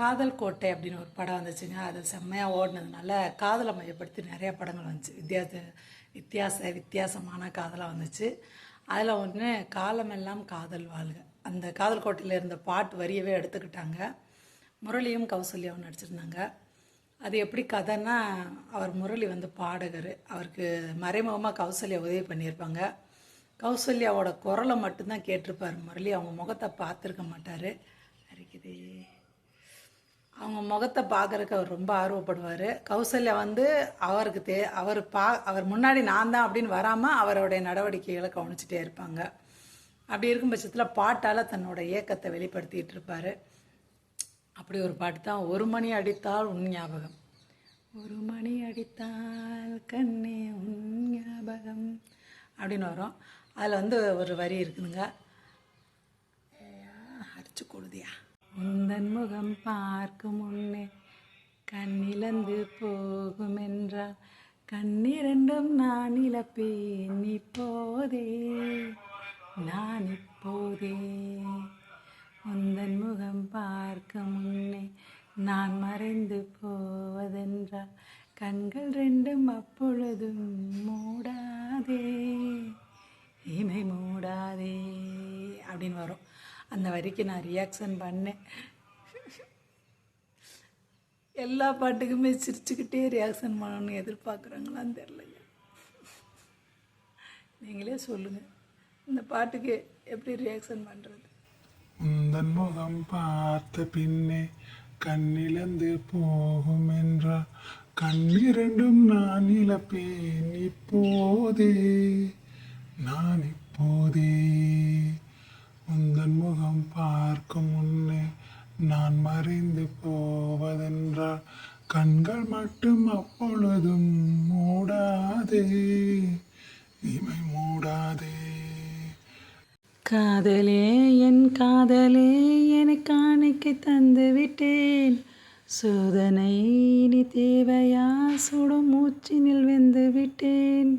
காதல் கோட்டை அப்படின்னு ஒரு படம் வந்துச்சுங்க. அது செம்மையாக ஓடினதுனால காதலை மையப்படுத்தி நிறையா படங்கள் வந்துச்சு. வித்தியாசமான காதலாக வந்துச்சு. அதில் ஒன்று காலமெல்லாம் காதல் வாழ்க. அந்த காதல் கோட்டையில் இருந்த பாட்டு வரியவே எடுத்துக்கிட்டாங்க. முரளியும் கௌசல்யாவும் நடிச்சிருந்தாங்க. அது எப்படி கதைன்னா, அவர் முரளி பாடகர். அவருக்கு மறைமுகமாக கௌசல்யா உதவி பண்ணியிருப்பாங்க. கௌசல்யாவோட குரலை மட்டும்தான் கேட்டிருப்பார் முரளி. அவங்க முகத்தை பார்த்துருக்க மாட்டார். இருக்குது அவங்க முகத்தை பார்க்குறக்கு அவர் ரொம்ப ஆர்வப்படுவார். கௌசல்யா அவருக்கு அவர் முன்னாடி நான் தான் அப்படின்னு வராமல் அவருடைய நடவடிக்கைகளை கவனிச்சிட்டே இருப்பாங்க. அப்படி இருக்கும் பட்சத்தில் பாட்டால் தன்னோட இயக்கத்தை வெளிப்படுத்திகிட்டு இருப்பார். அப்படி ஒரு பாட்டு தான் ஒரு மணி அடித்தால் உன் ஞாபகம். ஒரு மணி அடித்தால் கண்ணே உன் ஞாபகம் அப்படின்னு வரும். அதில் ஒரு வரி இருக்குதுங்க. அடிச்சு கொடுதியா. உந்தன் முகம் பார்க்கும் முன்னே கண்ணிலந்து போகும் என்றால் கண்ணிரண்டும் நான் இழப்பேன் இப்போதே. உந்தன் முகம் பார்க்கும் முன்னே நான் மறைந்து போவதென்றால் கண்கள் ரெண்டும் அப்பொழுதும் மூடாதே, இமை மூடாதே அப்படின்னு வரும். அந்த வரிக்கு நான் ரியாக்ஷன் பண்ணேன். எல்லா பாட்டுக்குமே சிரிச்சுக்கிட்டே ரியாக்ஷன் பண்ணணும்னு எதிர்பார்க்குறாங்களான்னு தெரியலையா? நீங்களே சொல்லுங்கள், இந்த பாட்டுக்கு எப்படி ரியாக்ஷன் பண்ணுறது? உந்தன் முகம் பார்த்த பின்னே கண்ணிழந்து போகும் என்றால் கண்ணிரண்டும் நான் இழப்பேன் இப்போதே. உந்தன் முகம் பார்க்கும் முன்னே நான் மறைந்து போவதென்றால் கண்கள் மட்டும் அப்பொழுதும் மூடாதே, இமை மூடாதே. காதலே என் காதலே என காணிக்கை தந்து விட்டேன். சோதனை இனி தேவையா, சுடும் மூச்சினில் வெந்து விட்டேன்.